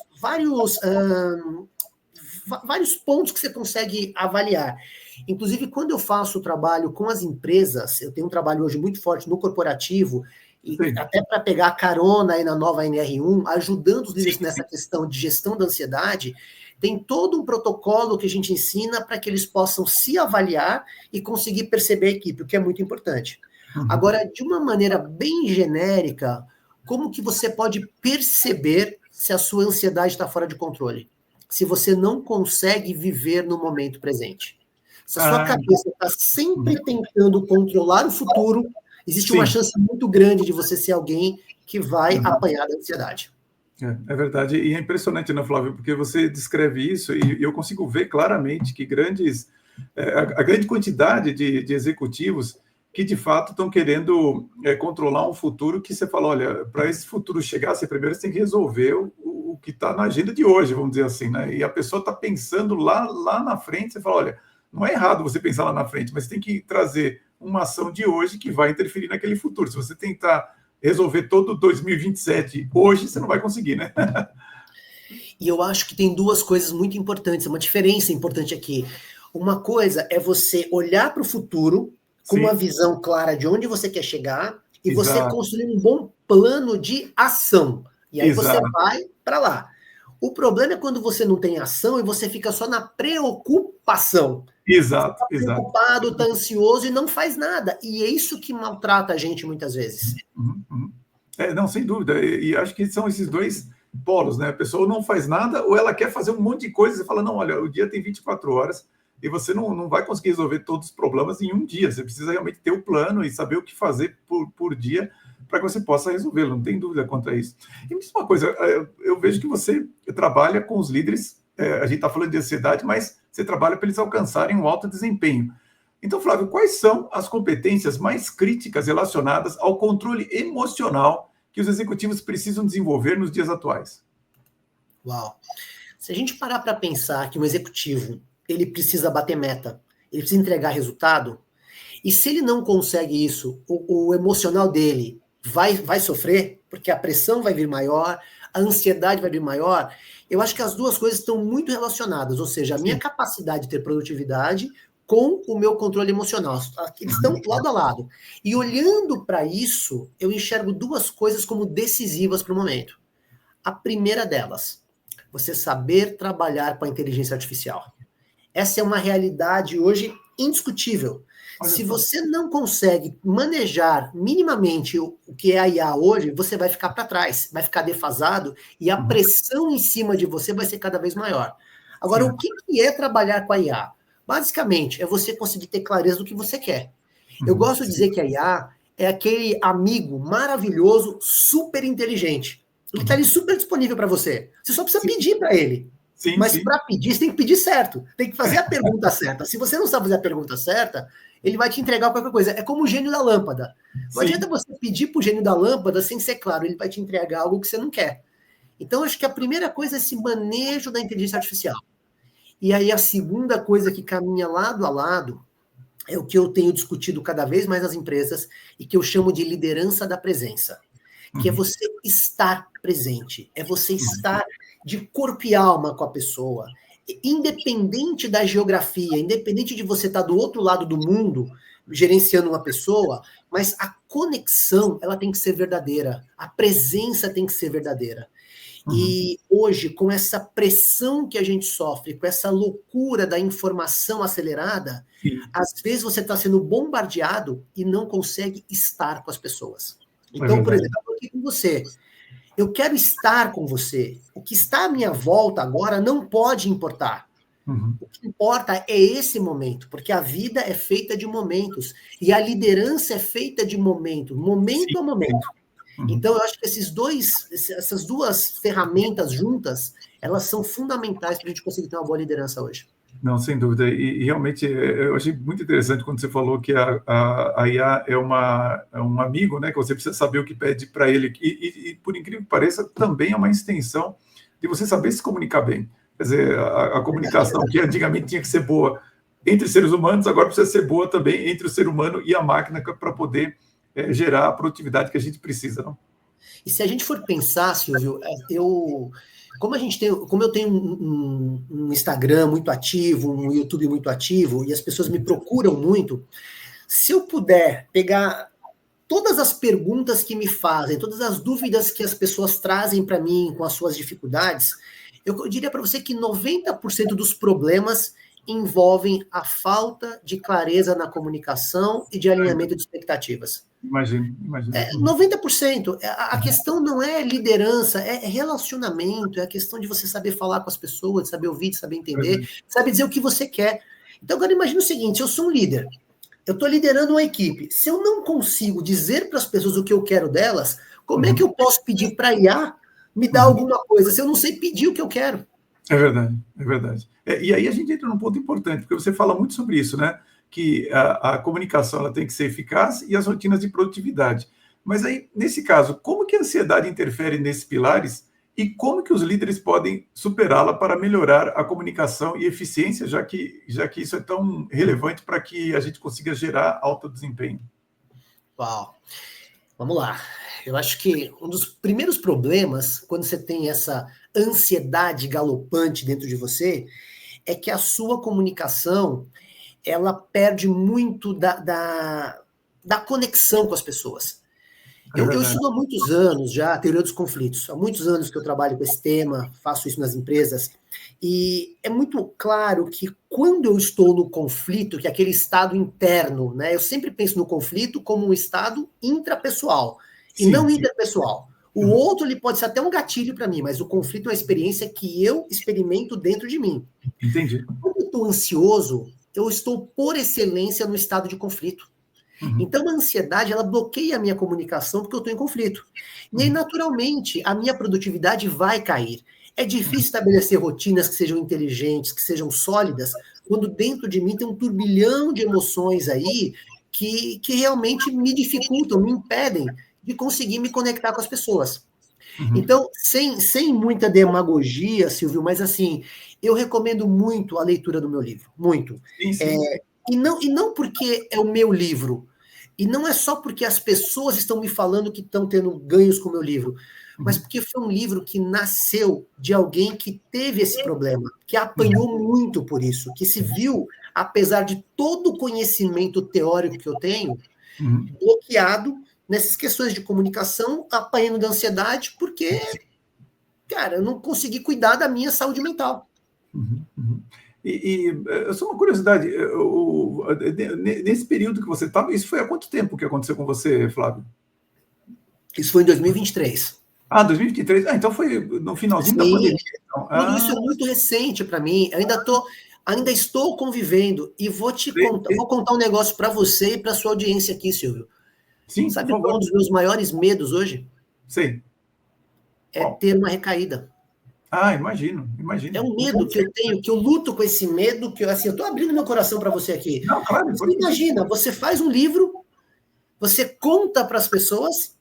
pontos que você consegue avaliar. Inclusive, quando eu faço o trabalho com as empresas, eu tenho um trabalho hoje muito forte no corporativo, e até para pegar carona aí na nova NR1, ajudando os líderes nessa questão de gestão da ansiedade, tem todo um protocolo que a gente ensina para que eles possam se avaliar e conseguir perceber a equipe, o que é muito importante. Agora, de uma maneira bem genérica, como que você pode perceber se a sua ansiedade está fora de controle? Se você não consegue viver no momento presente. Se a sua cabeça está sempre tentando controlar o futuro, existe uma chance muito grande de você ser alguém que vai apanhar da ansiedade. É verdade, e é impressionante, né, Flávio, porque você descreve isso e eu consigo ver claramente que a grande quantidade de executivos que, de fato, estão querendo controlar um futuro que você fala, olha, para esse futuro chegar, você primeiro tem que resolver o que está na agenda de hoje, vamos dizer assim, né? E a pessoa está pensando lá na frente, você fala, olha, não é errado você pensar lá na frente, mas tem que trazer uma ação de hoje que vai interferir naquele futuro. Se você tentar resolver todo 2027 hoje, você não vai conseguir, né? E eu acho que tem duas coisas muito importantes, uma diferença importante aqui. Uma coisa é você olhar para o futuro com uma visão clara de onde você quer chegar e você construir um bom plano de ação. E aí você vai para lá. O problema é quando você não tem ação e você fica só na preocupação. Exato, você está preocupado, está ansioso e não faz nada. E é isso que maltrata a gente muitas vezes. Não, sem dúvida. E acho que são esses dois polos, né? A pessoa não faz nada ou ela quer fazer um monte de coisa e você fala, não, olha, o dia tem 24 horas e você não vai conseguir resolver todos os problemas em um dia. Você precisa realmente ter o plano e saber o que fazer por dia para que você possa resolvê-lo, não tem dúvida quanto a isso. E me diz uma coisa, eu vejo que você trabalha com os líderes, a gente está falando de ansiedade, mas você trabalha para eles alcançarem um alto desempenho. Então, Flávio, quais são as competências mais críticas relacionadas ao controle emocional que os executivos precisam desenvolver nos dias atuais? Uau! Se a gente parar para pensar que um executivo ele precisa bater meta, ele precisa entregar resultado, e se ele não consegue isso, o emocional dele vai sofrer, porque a pressão vai vir maior, a ansiedade vai vir maior. Eu acho que as duas coisas estão muito relacionadas, ou seja, a minha capacidade de ter produtividade com o meu controle emocional. Eles estão lado a lado. E olhando para isso, eu enxergo duas coisas como decisivas para o momento. A primeira delas, você saber trabalhar com a inteligência artificial. Essa é uma realidade hoje indiscutível. Se você não consegue manejar minimamente o que é a IA hoje, você vai ficar para trás, vai ficar defasado e a pressão em cima de você vai ser cada vez maior. Agora, o que é trabalhar com a IA? Basicamente, é você conseguir ter clareza do que você quer. Eu gosto de dizer que a IA é aquele amigo maravilhoso, super inteligente. Ele está ali super disponível para você. Você só precisa pedir para ele. Mas para pedir, você tem que pedir certo. Tem que fazer a pergunta certa. Se você não sabe fazer a pergunta certa, ele vai te entregar qualquer coisa. É como o gênio da lâmpada. Não adianta você pedir para o gênio da lâmpada sem ser claro. Ele vai te entregar algo que você não quer. Então, acho que a primeira coisa é esse manejo da inteligência artificial. E aí, a segunda coisa que caminha lado a lado é o que eu tenho discutido cada vez mais nas empresas e que eu chamo de liderança da presença. Que é você estar presente. É você estar de corpo e alma com a pessoa. Independente da geografia, independente de você estar do outro lado do mundo, gerenciando uma pessoa, mas a conexão, ela tem que ser verdadeira, a presença tem que ser verdadeira. E hoje, com essa pressão que a gente sofre, com essa loucura da informação acelerada, às vezes você está sendo bombardeado e não consegue estar com as pessoas. Então, por exemplo, eu estou aqui com você. Eu quero estar com você. O que está à minha volta agora não pode importar. O que importa é esse momento, porque a vida é feita de momentos. E a liderança é feita de momento a momento. Então, eu acho que essas duas ferramentas juntas, elas são fundamentais para a gente conseguir ter uma boa liderança hoje. Não, sem dúvida. E realmente, eu achei muito interessante quando você falou que a IA é um amigo, né, que você precisa saber o que pede para ele. E, por incrível que pareça, também é uma extensão de você saber se comunicar bem. Quer dizer, a comunicação que antigamente tinha que ser boa entre seres humanos, agora precisa ser boa também entre o ser humano e a máquina para poder gerar a produtividade que a gente precisa, não? E se a gente for pensar, Silvio, como eu tenho um Instagram muito ativo, um YouTube muito ativo, e as pessoas me procuram muito, se eu puder pegar todas as perguntas que me fazem, todas as dúvidas que as pessoas trazem para mim com as suas dificuldades, eu diria para você que 90% dos problemas envolvem a falta de clareza na comunicação e de alinhamento de expectativas. Imagino. 90%. A questão não é liderança, é relacionamento, é a questão de você saber falar com as pessoas, de saber ouvir, de saber entender, de saber dizer o que você quer. Então, agora imagina o seguinte, eu sou um líder, eu estou liderando uma equipe, se eu não consigo dizer para as pessoas o que eu quero delas, como é que eu posso pedir para a IA me dar alguma coisa, se eu não sei pedir o que eu quero? É verdade. E aí a gente entra num ponto importante, porque você fala muito sobre isso, né? Que a comunicação ela tem que ser eficaz e as rotinas de produtividade. Mas aí, nesse caso, como que a ansiedade interfere nesses pilares e como que os líderes podem superá-la para melhorar a comunicação e eficiência, já que isso é tão relevante para que a gente consiga gerar alto desempenho? Uau! Vamos lá. Eu acho que um dos primeiros problemas, quando você tem essa ansiedade galopante dentro de você, é que a sua comunicação ela perde muito da conexão com as pessoas. Eu estudo há muitos anos já a teoria dos conflitos. Há muitos anos que eu trabalho com esse tema, faço isso nas empresas. E é muito claro que quando eu estou no conflito, que é aquele estado interno, né? Eu sempre penso no conflito como um estado intrapessoal e não interpessoal. O outro ele pode ser até um gatilho para mim, mas o conflito é uma experiência que eu experimento dentro de mim. Entendi. Quando eu estou ansioso, eu estou, por excelência, no estado de conflito. Então, a ansiedade, ela bloqueia a minha comunicação porque eu estou em conflito. E aí, naturalmente, a minha produtividade vai cair. É difícil estabelecer rotinas que sejam inteligentes, que sejam sólidas, quando dentro de mim tem um turbilhão de emoções aí que realmente me dificultam, me impedem de conseguir me conectar com as pessoas. Então, sem muita demagogia, Silvio, mas assim, eu recomendo muito a leitura do meu livro, muito. E não porque é o meu livro, e não é só porque as pessoas estão me falando que estão tendo ganhos com o meu livro, mas porque foi um livro que nasceu de alguém que teve esse problema, que apanhou muito por isso, que se viu, apesar de todo o conhecimento teórico que eu tenho, bloqueado nessas questões de comunicação, apanhando da ansiedade, porque, cara, eu não consegui cuidar da minha saúde mental. E só uma curiosidade, nesse período que você estava, isso foi há quanto tempo que aconteceu com você, Flávio? Isso foi em 2023. 2023? Então foi no finalzinho da pandemia. Então. Por isso é muito recente para mim. Ainda estou convivendo e vou contar um negócio para você e para sua audiência aqui, Silvio. Sim, sabe qual é um dos meus maiores medos hoje? Sim. É ter uma recaída. Imagino. É um medo que eu tenho, que eu luto com esse medo, que eu estou abrindo meu coração para você aqui. Não, claro. Você imagina, você faz um livro, você conta para as pessoas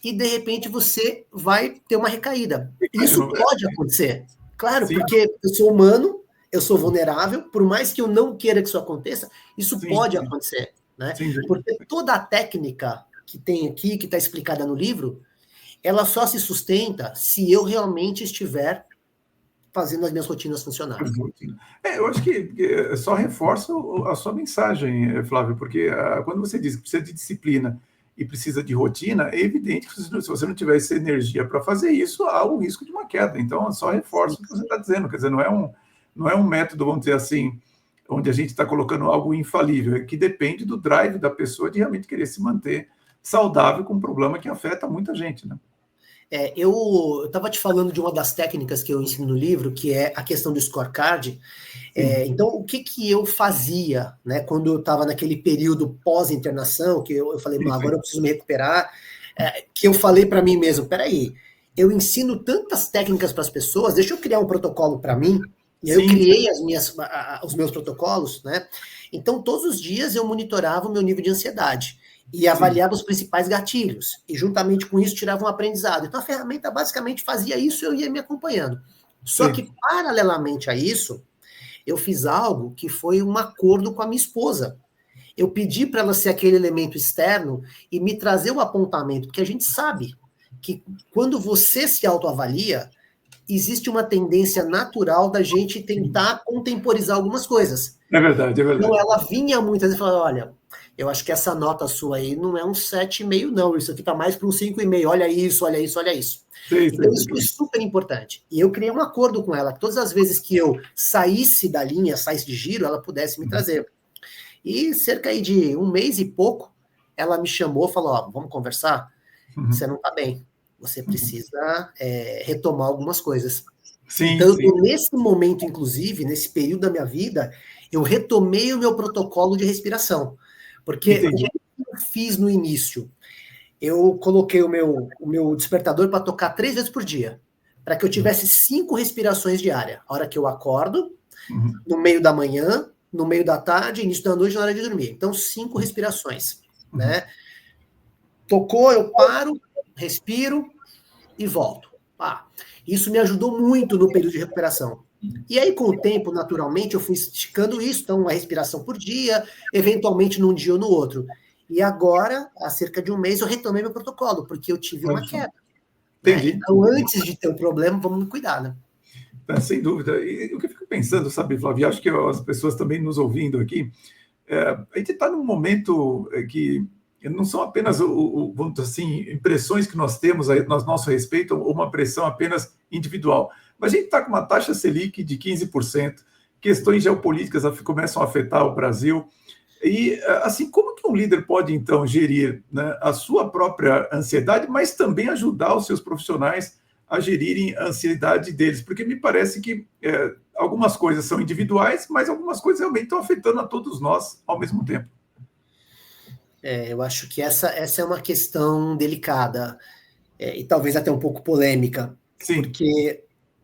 e, de repente, você vai ter uma recaída. Isso pode acontecer. Claro, porque eu sou humano, eu sou vulnerável, por mais que eu não queira que isso aconteça, isso pode acontecer. Né? Porque toda a técnica que tem aqui, que está explicada no livro, ela só se sustenta se eu realmente estiver fazendo as minhas rotinas funcionarem. Eu acho que só reforça a sua mensagem, Flávio, porque quando você diz que precisa de disciplina e precisa de rotina, é evidente que se você não tiver essa energia para fazer isso, há o risco de uma queda. Então, só reforça o que você está dizendo. Quer dizer, não é um método, vamos dizer assim, onde a gente está colocando algo infalível, é que depende do drive da pessoa de realmente querer se manter saudável com um problema que afeta muita gente, né? Eu estava te falando de uma das técnicas que eu ensino no livro, que é a questão do scorecard. Então, o que eu fazia, né, quando eu estava naquele período pós-internação, que eu falei, agora eu preciso me recuperar, que eu falei para mim mesmo, peraí, eu ensino tantas técnicas para as pessoas, deixa eu criar um protocolo para mim, e aí eu criei os meus protocolos, né? Então, todos os dias eu monitorava o meu nível de ansiedade e avaliava os principais gatilhos, e juntamente com isso tirava um aprendizado. Então a ferramenta basicamente fazia isso e eu ia me acompanhando. Só que, paralelamente a isso, eu fiz algo que foi um acordo com a minha esposa. Eu pedi para ela ser aquele elemento externo e me trazer o apontamento, porque a gente sabe que quando você se autoavalia, existe uma tendência natural da gente tentar contemporizar algumas coisas. É verdade. Então ela vinha muitas vezes e falava, olha, eu acho que essa nota sua aí não é um 7,5 não, isso aqui tá mais para um 5,5, olha isso. Então isso foi super importante. E eu criei um acordo com ela, que todas as vezes que eu saísse da linha, saísse de giro, ela pudesse me trazer. E cerca aí de um mês e pouco, ela me chamou e falou, vamos conversar? Você não tá bem, você precisa retomar algumas coisas. Então, nesse momento, inclusive, nesse período da minha vida, eu retomei o meu protocolo de respiração. Porque o que eu fiz no início? Eu coloquei o meu despertador para tocar 3 vezes por dia, para que eu tivesse 5 respirações diárias. A hora que eu acordo, no meio da manhã, no meio da tarde, início da noite, na hora de dormir. Então, 5 respirações, né? Tocou, eu paro, respiro e volto. Isso me ajudou muito no período de recuperação. E aí, com o tempo, naturalmente, eu fui esticando isso, então, uma respiração por dia, eventualmente num dia ou no outro. E agora, há cerca de um mês, eu retomei meu protocolo, porque eu tive uma queda. Entendi. Né? Então, antes de ter um problema, vamos me cuidar, né? Sem dúvida. E o que eu fico pensando, sabe, Flávio, acho que as pessoas também nos ouvindo aqui, a gente está num momento que não são apenas, vamos dizer assim, impressões que nós temos a nosso respeito, ou uma pressão apenas individual. Mas a gente está com uma taxa Selic de 15%, questões geopolíticas começam a afetar o Brasil. E, assim, como que um líder pode, então, gerir, né, a sua própria ansiedade, mas também ajudar os seus profissionais a gerirem a ansiedade deles? Porque me parece que algumas coisas são individuais, mas algumas coisas realmente estão afetando a todos nós ao mesmo tempo. Eu acho que essa é uma questão delicada, e talvez até um pouco polêmica. Sim. Porque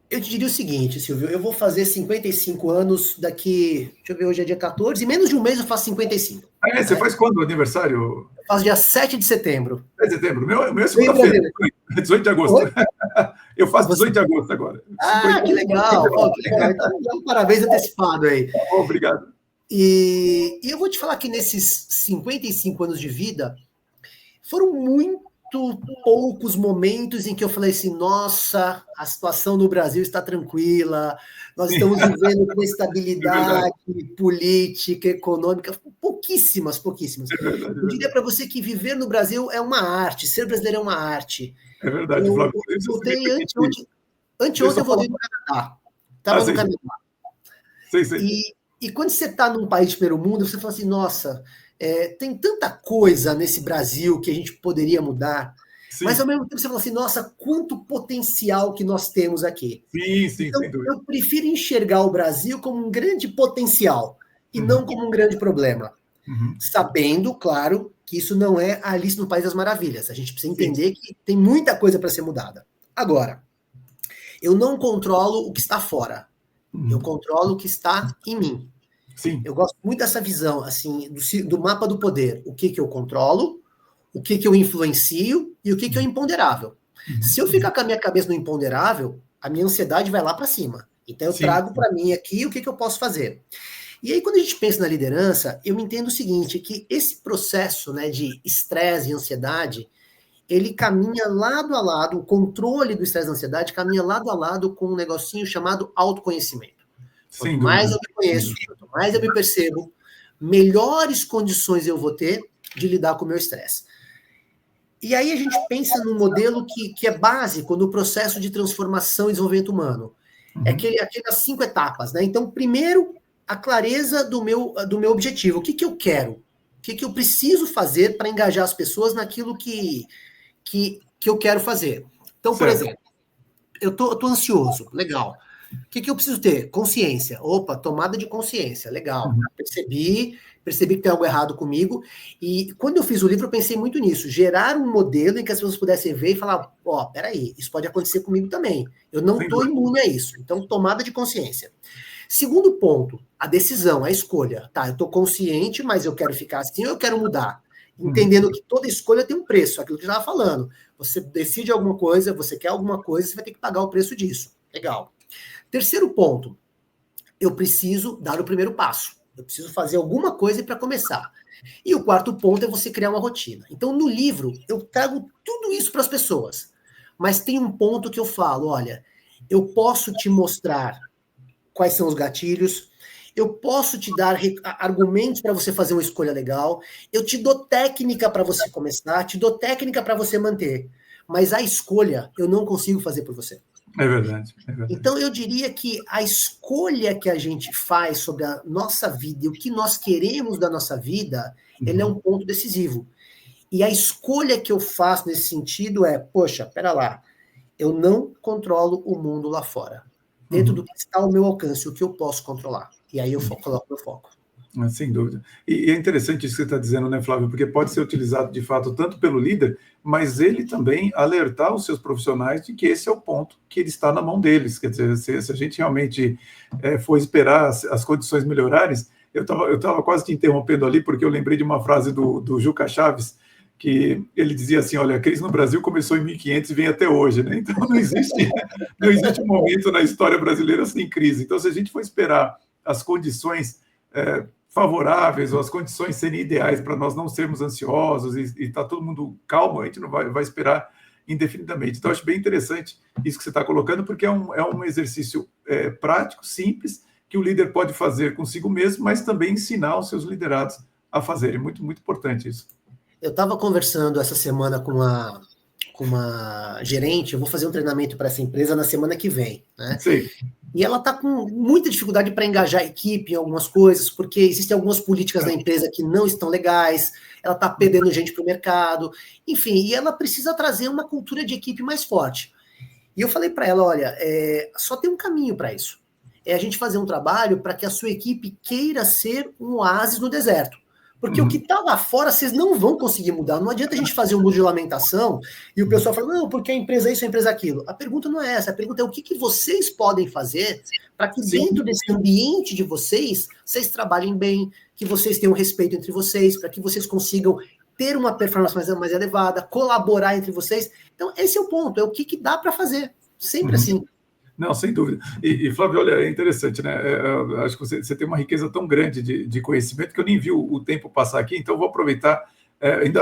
eu te diria o seguinte, Silvio, eu vou fazer 55 anos daqui, deixa eu ver, hoje é dia 14, em menos de um mês eu faço 55. Você faz quando o aniversário? Eu faço dia 7 de setembro. 7 de setembro. O meu é segunda-feira, 18 de agosto. Oi? Eu faço 18 de agosto agora. Que legal. Que legal. Então, dá um parabéns antecipado aí. Obrigado. E eu vou te falar que nesses 55 anos de vida, foram muito poucos momentos em que eu falei assim, nossa, a situação no Brasil está tranquila, nós estamos vivendo com estabilidade política, econômica, pouquíssimas. Eu diria para você que viver no Brasil é uma arte, ser brasileiro é uma arte. É verdade, Flávio. Eu voltei anteontem eu voltei no Canadá. Estava no Canadá. E quando você está num país de primeiro mundo, você fala assim, nossa, tem tanta coisa nesse Brasil que a gente poderia mudar, mas ao mesmo tempo você fala assim, nossa, quanto potencial que nós temos aqui. Então, eu prefiro enxergar o Brasil como um grande potencial e não como um grande problema. Sabendo, claro, que isso não é a Alice no País das Maravilhas. A gente precisa entender que tem muita coisa para ser mudada. Agora, eu não controlo o que está fora. Eu controlo o que está em mim. Sim. Eu gosto muito dessa visão, assim, do mapa do poder. O que eu controlo, o que eu influencio e o que é imponderável. Se eu ficar com a minha cabeça no imponderável, a minha ansiedade vai lá para cima. Então eu trago para mim aqui o que eu posso fazer. E aí, quando a gente pensa na liderança, eu entendo o seguinte, que esse processo, né, de estresse e ansiedade, ele caminha lado a lado, o controle do estresse e da ansiedade caminha lado a lado com um negocinho chamado autoconhecimento. Quanto mais eu me conheço, quanto mais eu me percebo, melhores condições eu vou ter de lidar com o meu estresse. E aí a gente pensa num modelo que é básico no processo de transformação e desenvolvimento humano. É aquelas 5 etapas, né? Então, primeiro, a clareza do meu objetivo. O que eu quero? O que eu preciso fazer para engajar as pessoas naquilo que eu quero fazer? Então, por exemplo, eu tô ansioso, legal. O que eu preciso ter? Consciência. Opa, tomada de consciência, legal. Percebi que tem algo errado comigo. E quando eu fiz o livro, eu pensei muito nisso. Gerar um modelo em que as pessoas pudessem ver e falar, peraí, isso pode acontecer comigo também. Eu não estou imune a isso. Então, tomada de consciência. Segundo ponto, a decisão, a escolha. Tá, eu estou consciente, mas eu quero ficar assim ou eu quero mudar? Entendendo que toda escolha tem um preço, aquilo que eu estava falando. Você decide alguma coisa, você quer alguma coisa, você vai ter que pagar o preço disso. Legal. Terceiro ponto, eu preciso dar o primeiro passo. Eu preciso fazer alguma coisa para começar. E o quarto ponto é você criar uma rotina. Então, no livro, eu trago tudo isso para as pessoas. Mas tem um ponto que eu falo, olha, eu posso te mostrar quais são os gatilhos, eu posso te dar argumentos para você fazer uma escolha legal, eu te dou técnica para você começar, te dou técnica para você manter. Mas a escolha eu não consigo fazer por você. É verdade. Então, eu diria que a escolha que a gente faz sobre a nossa vida e o que nós queremos da nossa vida, ele é um ponto decisivo. E a escolha que eu faço nesse sentido é, poxa, pera lá, eu não controlo o mundo lá fora. Dentro do que está ao meu alcance, o que eu posso controlar. E aí eu coloco meu foco. Sem dúvida. E é interessante isso que você está dizendo, né, Flávio? Porque pode ser utilizado, de fato, tanto pelo líder, mas ele também alertar os seus profissionais de que esse é o ponto que ele está na mão deles. Quer dizer, se a gente realmente for esperar as condições melhorarem, eu estava quase te interrompendo ali, porque eu lembrei de uma frase do Juca Chaves, que ele dizia assim, olha, a crise no Brasil começou em 1500 e vem até hoje, né? Então não existe um momento na história brasileira sem crise. Então, se a gente for esperar as condições favoráveis ou as condições serem ideais para nós não sermos ansiosos e está todo mundo calmo, a gente não vai esperar indefinidamente. Então, acho bem interessante isso que você está colocando, porque é um exercício prático, simples, que o líder pode fazer consigo mesmo, mas também ensinar os seus liderados a fazerem. Muito, muito importante isso. Eu estava conversando essa semana com uma gerente, eu vou fazer um treinamento para essa empresa na semana que vem, né? Sim. E ela está com muita dificuldade para engajar a equipe em algumas coisas, porque existem algumas políticas da empresa que não estão legais, ela está perdendo gente para o mercado, enfim, e ela precisa trazer uma cultura de equipe mais forte. E eu falei para ela, olha, só tem um caminho para isso. É a gente fazer um trabalho para que a sua equipe queira ser um oásis no deserto. Porque o que está lá fora, vocês não vão conseguir mudar. Não adianta a gente fazer um muro de lamentação e o pessoal fala, não, porque a empresa é isso, a empresa é aquilo. A pergunta não é essa, a pergunta é o que vocês podem fazer para que dentro desse ambiente de vocês trabalhem bem, que vocês tenham respeito entre vocês, para que vocês consigam ter uma performance mais elevada, colaborar entre vocês. Então, esse é o ponto, é o que dá para fazer. Sempre assim. Não, sem dúvida. E Flávio, olha, é interessante, né? Acho que você tem uma riqueza tão grande de conhecimento que eu nem vi o tempo passar aqui, então eu vou aproveitar. Ainda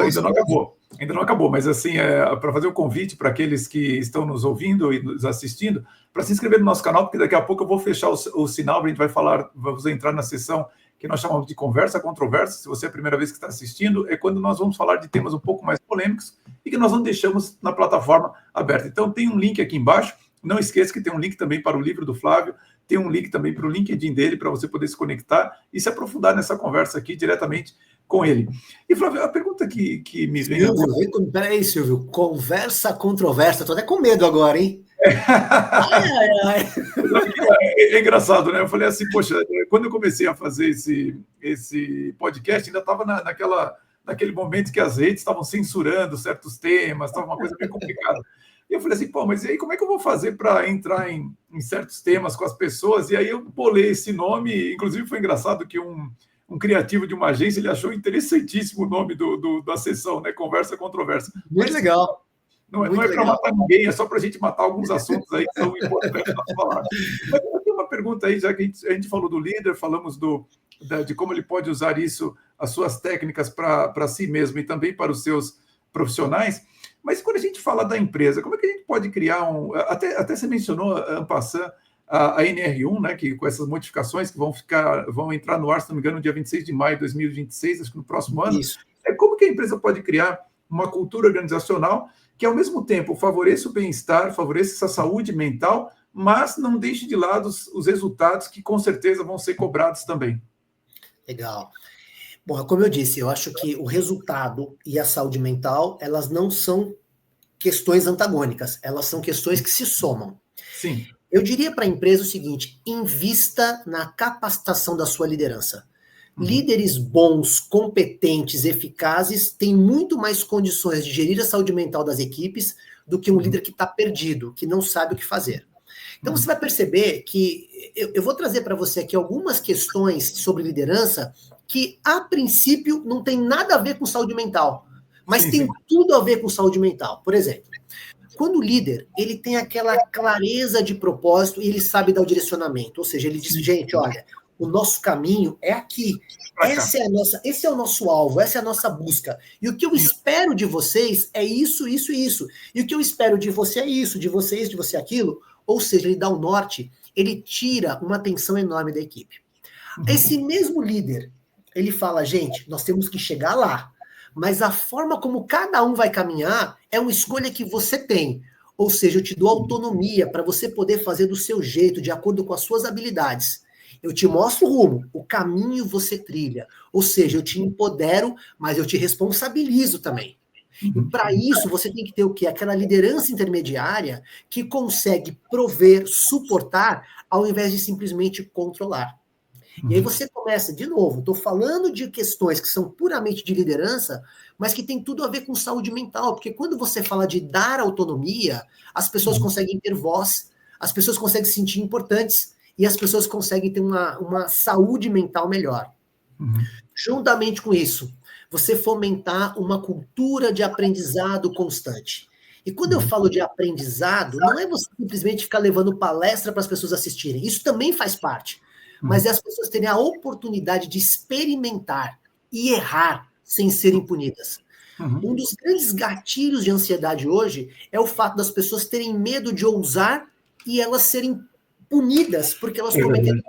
não acabou, mas assim, para fazer um convite para aqueles que estão nos ouvindo e nos assistindo, para se inscrever no nosso canal, porque daqui a pouco eu vou fechar o sinal, a gente vamos entrar na sessão que nós chamamos de conversa controversa. Se você é a primeira vez que está assistindo, é quando nós vamos falar de temas um pouco mais polêmicos e que nós não deixamos na plataforma aberta. Então, tem um link aqui embaixo. Não esqueça que tem um link também para o livro do Flávio, tem um link também para o LinkedIn dele, para você poder se conectar e se aprofundar nessa conversa aqui diretamente com ele. E, Flávio, a pergunta que me vem... Peraí, Silvio, conversa controversa, estou até com medo agora, hein? É engraçado, né? Eu falei assim, poxa, quando eu comecei a fazer esse podcast, ainda estava naquele momento que as redes estavam censurando certos temas, estava uma coisa bem complicada. E eu falei assim, pô, mas e aí como é que eu vou fazer para entrar em certos temas com as pessoas? E aí eu bolei esse nome, inclusive foi engraçado que um criativo de uma agência, ele achou interessantíssimo o nome da sessão, né? Conversa Controversa. Muito legal. Não é para matar ninguém, é só para a gente matar alguns assuntos aí que são importantes para falar. Mas eu tenho uma pergunta aí, já que a gente falou do líder, falamos de como ele pode usar isso, as suas técnicas para si mesmo e também para os seus profissionais. Mas quando a gente fala da empresa, como é que a gente pode criar até você mencionou, en passant, a NR1, né, que com essas modificações que vão entrar no ar, se não me engano, no dia 26 de maio de 2026, acho que no próximo ano. Isso. Como que a empresa pode criar uma cultura organizacional que, ao mesmo tempo, favoreça o bem-estar, favoreça essa saúde mental, mas não deixe de lado os resultados que, com certeza, vão ser cobrados também? Legal. Bom, como eu disse, eu acho que o resultado e a saúde mental, elas não são questões antagônicas, elas são questões que se somam. Sim. Eu diria para a empresa o seguinte: invista na capacitação da sua liderança. Líderes bons, competentes, eficazes têm muito mais condições de gerir a saúde mental das equipes do que um líder que está perdido, que não sabe o que fazer. Então você vai perceber que eu vou trazer para você aqui algumas questões sobre liderança que, a princípio, não tem nada a ver com saúde mental, mas tem tudo a ver com saúde mental. Por exemplo, quando o líder ele tem aquela clareza de propósito e ele sabe dar o direcionamento, ou seja, ele diz, gente, olha, o nosso caminho é aqui, esse é o nosso alvo, essa é a nossa busca, e o que eu espero de vocês é isso, isso e isso, e o que eu espero de você é isso, de você isso, de você aquilo, ou seja, ele dá o norte, ele tira uma tensão enorme da equipe. Esse mesmo líder, ele fala, gente, nós temos que chegar lá, mas a forma como cada um vai caminhar é uma escolha que você tem. Ou seja, eu te dou autonomia para você poder fazer do seu jeito, de acordo com as suas habilidades. Eu te mostro o rumo, o caminho você trilha. Ou seja, eu te empodero, mas eu te responsabilizo também. E para isso, você tem que ter o quê? Aquela liderança intermediária que consegue prover, suportar, ao invés de simplesmente controlar. E aí você começa, de novo, estou falando de questões que são puramente de liderança, mas que tem tudo a ver com saúde mental, porque quando você fala de dar autonomia, as pessoas conseguem ter voz, as pessoas conseguem se sentir importantes, e as pessoas conseguem ter uma saúde mental melhor. Juntamente com isso, você fomentar uma cultura de aprendizado constante. E quando eu falo de aprendizado, não é você simplesmente ficar levando palestra para as pessoas assistirem, isso também faz parte. Mas é as pessoas terem a oportunidade de experimentar e errar sem serem punidas. Um dos grandes gatilhos de ansiedade hoje é o fato das pessoas terem medo de ousar e elas serem punidas porque elas cometeram.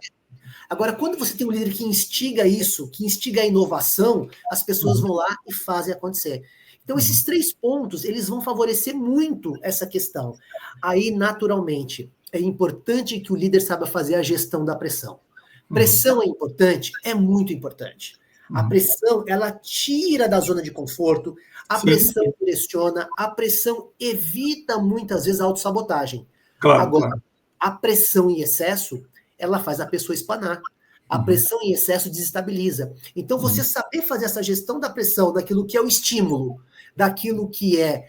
Agora, quando você tem um líder que instiga isso, que instiga a inovação, as pessoas vão lá e fazem acontecer. Então, esses 3 pontos, eles vão favorecer muito essa questão. Aí, naturalmente, é importante que o líder saiba fazer a gestão da pressão. Pressão é importante? É muito importante. A pressão, ela tira da zona de conforto, a pressão direciona, a pressão evita muitas vezes a autossabotagem. Agora, a pressão em excesso, ela faz a pessoa espanar. A pressão em excesso desestabiliza. Então, você saber fazer essa gestão da pressão, daquilo que é o estímulo, daquilo que é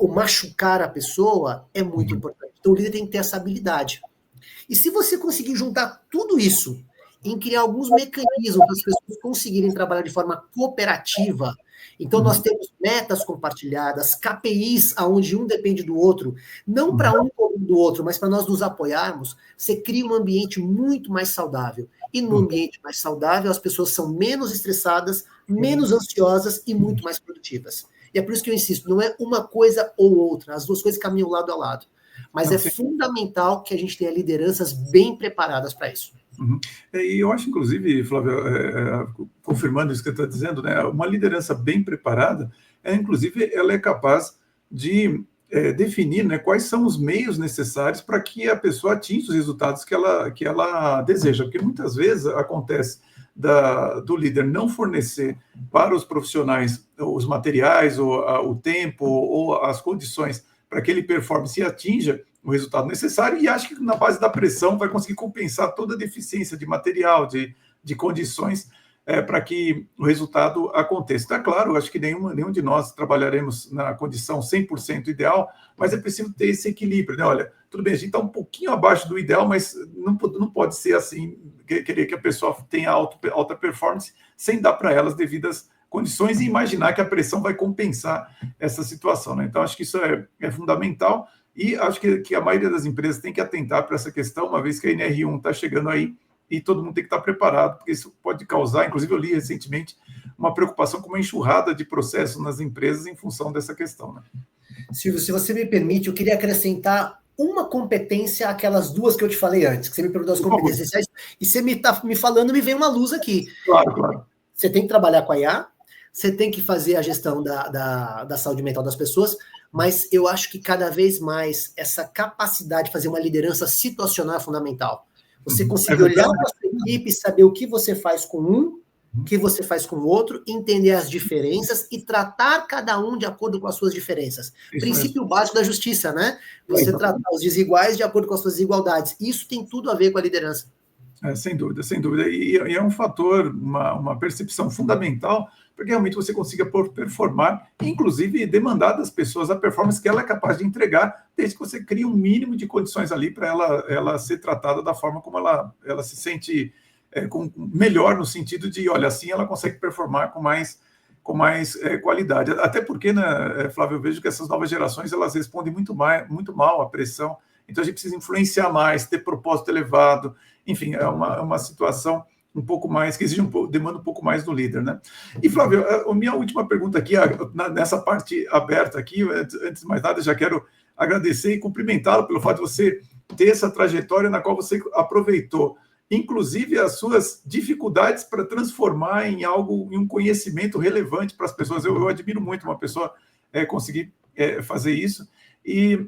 o machucar a pessoa, é muito importante. Então, o líder tem que ter essa habilidade. E se você conseguir juntar tudo isso em criar alguns mecanismos para as pessoas conseguirem trabalhar de forma cooperativa, então nós temos metas compartilhadas, KPIs, onde um depende do outro, não para um do outro, mas para nós nos apoiarmos, você cria um ambiente muito mais saudável. E no ambiente mais saudável, as pessoas são menos estressadas, menos ansiosas e muito mais produtivas. E é por isso que eu insisto, não é uma coisa ou outra, as duas coisas caminham lado a lado. Mas é fundamental que a gente tenha lideranças bem preparadas para isso. E eu acho, inclusive, Flávio, confirmando isso que você está dizendo, né, uma liderança bem preparada, inclusive, ela é capaz de definir, né, quais são os meios necessários para que a pessoa atinja os resultados que ela deseja. Porque muitas vezes acontece do líder não fornecer para os profissionais os materiais, ou o tempo, ou as condições para que ele performe e atinja o resultado necessário, e acha que na base da pressão vai conseguir compensar toda a deficiência de material, de condições, para que o resultado aconteça. Então, é claro, acho que nenhum de nós trabalharemos na condição 100% ideal, mas é preciso ter esse equilíbrio, né? Olha, tudo bem, a gente está um pouquinho abaixo do ideal, mas não pode ser assim, querer que a pessoa tenha alta performance sem dar para ela as devidas condições e imaginar que a pressão vai compensar essa situação, né? Então, acho que isso é fundamental. E acho que a maioria das empresas tem que atentar para essa questão, uma vez que a NR1 está chegando aí e todo mundo tem que estar preparado, porque isso pode causar, inclusive eu li recentemente uma preocupação com uma enxurrada de processos nas empresas em função dessa questão, né? Silvio, se você me permite, eu queria acrescentar uma competência àquelas duas que eu te falei antes, que você me perguntou as competências essenciais, e você me está me falando, me vem uma luz aqui. Claro, claro. Você tem que trabalhar com a IA, você tem que fazer a gestão da saúde mental das pessoas, mas eu acho que cada vez mais essa capacidade de fazer uma liderança situacional é fundamental. Você conseguir olhar para a sua equipe, saber o que você faz com um, o que você faz com o outro, entender as diferenças e tratar cada um de acordo com as suas diferenças. Princípio básico da justiça, né? Você tratar os desiguais de acordo com as suas desigualdades. Isso tem tudo a ver com a liderança. Sem dúvida, sem dúvida. E é um fator, uma percepção fundamental, porque realmente você consiga performar, inclusive demandar das pessoas a performance que ela é capaz de entregar, desde que você crie um mínimo de condições ali para ela ser tratada da forma como ela se sente melhor, no sentido de, olha, assim ela consegue performar com mais qualidade. Até porque, né, Flávio, eu vejo que essas novas gerações elas respondem muito mal à pressão, então a gente precisa influenciar mais, ter propósito elevado, enfim, é uma situação um pouco mais, que exige demanda um pouco mais do líder, né? E, Flávio, a minha última pergunta aqui, nessa parte aberta aqui, antes de mais nada, já quero agradecer e cumprimentá-lo pelo fato de você ter essa trajetória na qual você aproveitou, inclusive, as suas dificuldades para transformar em um conhecimento relevante para as pessoas. Eu admiro muito uma pessoa conseguir fazer isso. E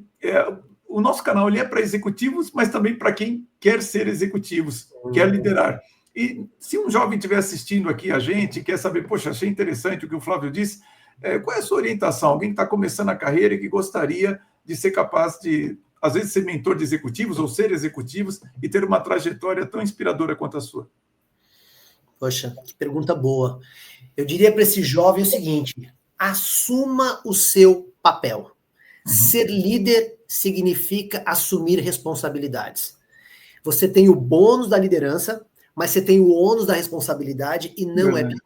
o nosso canal ele é para executivos, mas também para quem quer ser executivos, quer liderar. E se um jovem estiver assistindo aqui a gente, quer saber, poxa, achei interessante o que o Flávio disse, qual é a sua orientação? Alguém que está começando a carreira e que gostaria de ser capaz de, às vezes, ser mentor de executivos ou ser executivos e ter uma trajetória tão inspiradora quanto a sua? Poxa, que pergunta boa. Eu diria para esse jovem o seguinte: assuma o seu papel. Ser líder significa assumir responsabilidades. Você tem o bônus da liderança, mas você tem o ônus da responsabilidade e não é pequeno.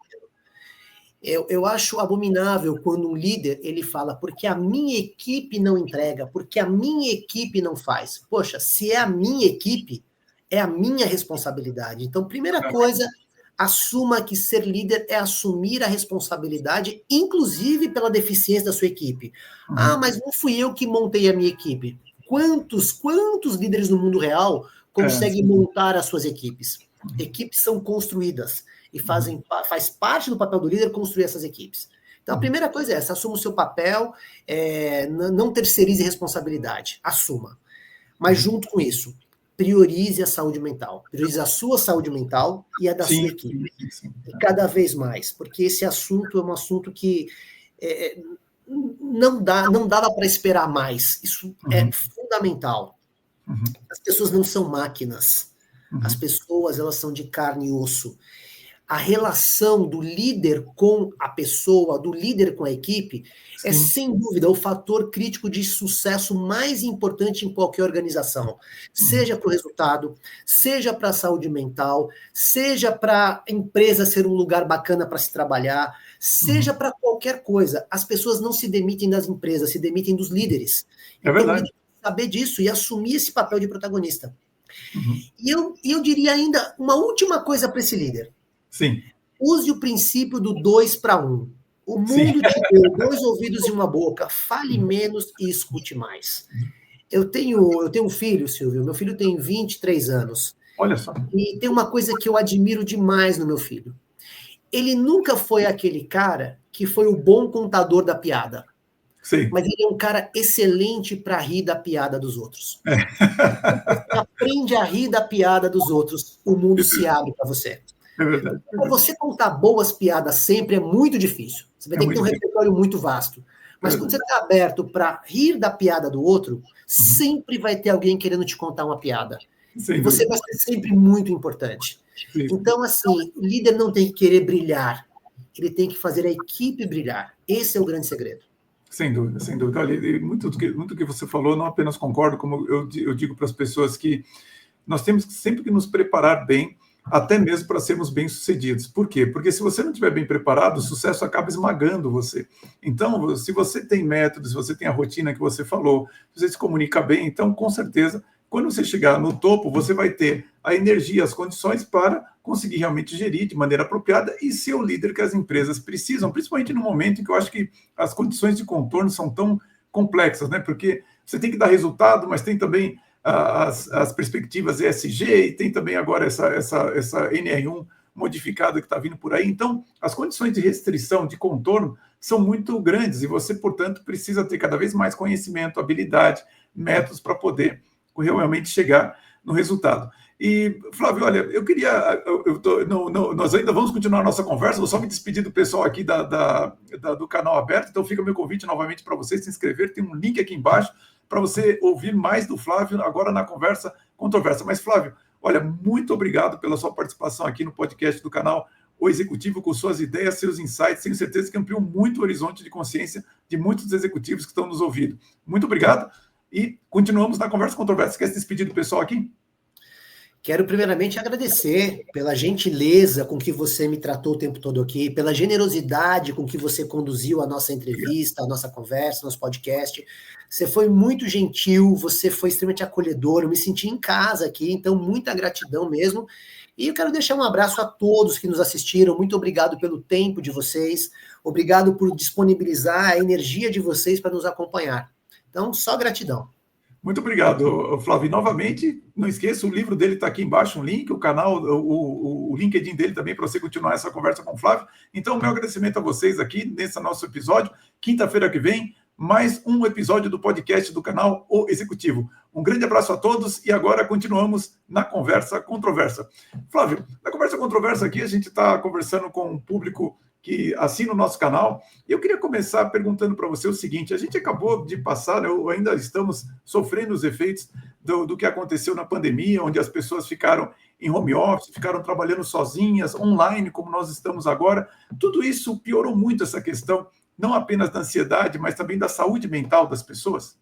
Eu acho abominável quando um líder ele fala, porque a minha equipe não entrega, porque a minha equipe não faz. Poxa, se é a minha equipe, é a minha responsabilidade. Então, primeira coisa, assuma que ser líder é assumir a responsabilidade, inclusive pela deficiência da sua equipe. Ah, mas não fui eu que montei a minha equipe. Quantos líderes no mundo real conseguem montar as suas equipes? Equipes são construídas e faz parte do papel do líder construir essas equipes. Então, a primeira coisa é essa: assuma o seu papel, não terceirize responsabilidade, assuma. Mas, junto com isso, priorize a saúde mental. Priorize a sua saúde mental e a da sua equipe. E cada vez mais, porque esse assunto é um assunto que não dava para esperar mais. Isso é fundamental. As pessoas não são máquinas. As pessoas, elas são de carne e osso. A relação do líder com a pessoa, do líder com a equipe, é sem dúvida o fator crítico de sucesso mais importante em qualquer organização. Seja para o resultado, seja para a saúde mental, seja para a empresa ser um lugar bacana para se trabalhar, seja para qualquer coisa. As pessoas não se demitem das empresas, se demitem dos líderes. É verdade. Então, saber disso e assumir esse papel de protagonista. E eu diria ainda uma última coisa para esse líder. Sim. Use o princípio do 2-1. O mundo te deu 2 ouvidos e uma boca. Fale menos e escute mais. Eu tenho um filho, Silvio. Meu filho tem 23 anos. Olha só. E tem uma coisa que eu admiro demais no meu filho. Ele nunca foi aquele cara que foi o bom contador da piada. Sim. Mas ele é um cara excelente para rir da piada dos outros. Você aprende a rir da piada dos outros, o mundo se abre para você. É verdade. Para você contar boas piadas sempre é muito difícil. Você vai ter que ter um repertório muito vasto. Mas quando você está aberto para rir da piada do outro, sempre vai ter alguém querendo te contar uma piada. E você vai ser sempre muito importante. Então, assim, o líder não tem que querer brilhar. Ele tem que fazer a equipe brilhar. Esse é o grande segredo. Sem dúvida, sem dúvida. Olha, muito do que você falou, não apenas concordo, como eu digo para as pessoas que nós temos sempre que nos preparar bem, até mesmo para sermos bem-sucedidos. Por quê? Porque se você não estiver bem preparado, o sucesso acaba esmagando você. Então, se você tem métodos, se você tem a rotina que você falou, se você se comunica bem, então, com certeza, quando você chegar no topo, você vai ter a energia, as condições para conseguir realmente gerir de maneira apropriada e ser o líder que as empresas precisam, principalmente no momento em que eu acho que as condições de contorno são tão complexas, né? Porque você tem que dar resultado, mas tem também as perspectivas ESG e tem também agora essa NR1 modificada que está vindo por aí. Então, as condições de restrição, de contorno, são muito grandes e você, portanto, precisa ter cada vez mais conhecimento, habilidade, métodos para poder realmente chegar no resultado. E, Flávio, olha, eu queria... nós ainda vamos continuar a nossa conversa, vou só me despedir do pessoal aqui do canal aberto, então fica o meu convite novamente para você se inscrever, tem um link aqui embaixo para você ouvir mais do Flávio agora na Conversa Controversa. Mas, Flávio, olha, muito obrigado pela sua participação aqui no podcast do canal O Executivo, com suas ideias, seus insights. Tenho certeza que ampliou muito o horizonte de consciência de muitos executivos que estão nos ouvindo. Muito obrigado e continuamos na Conversa Controversa. Quer se despedir do pessoal aqui? Quero primeiramente agradecer pela gentileza com que você me tratou o tempo todo aqui, pela generosidade com que você conduziu a nossa entrevista, a nossa conversa, nosso podcast. Você foi muito gentil, você foi extremamente acolhedor, eu me senti em casa aqui, então muita gratidão mesmo. E eu quero deixar um abraço a todos que nos assistiram, muito obrigado pelo tempo de vocês, obrigado por disponibilizar a energia de vocês para nos acompanhar. Então, só gratidão. Muito obrigado, Flávio. E, novamente, não esqueça, o livro dele está aqui embaixo, um link, o canal, o LinkedIn dele também, para você continuar essa conversa com o Flávio. Então, meu agradecimento a vocês aqui nesse nosso episódio. Quinta-feira que vem, mais um episódio do podcast do canal O Executivo. Um grande abraço a todos e agora continuamos na Conversa Controversa. Flávio, na Conversa Controversa aqui a gente está conversando com um público que assina o nosso canal. E eu queria começar perguntando para você o seguinte: a gente acabou de passar, né, ainda estamos sofrendo os efeitos do que aconteceu na pandemia, onde as pessoas ficaram em home office, ficaram trabalhando sozinhas, online, como nós estamos agora. Tudo isso piorou muito essa questão, não apenas da ansiedade, mas também da saúde mental das pessoas.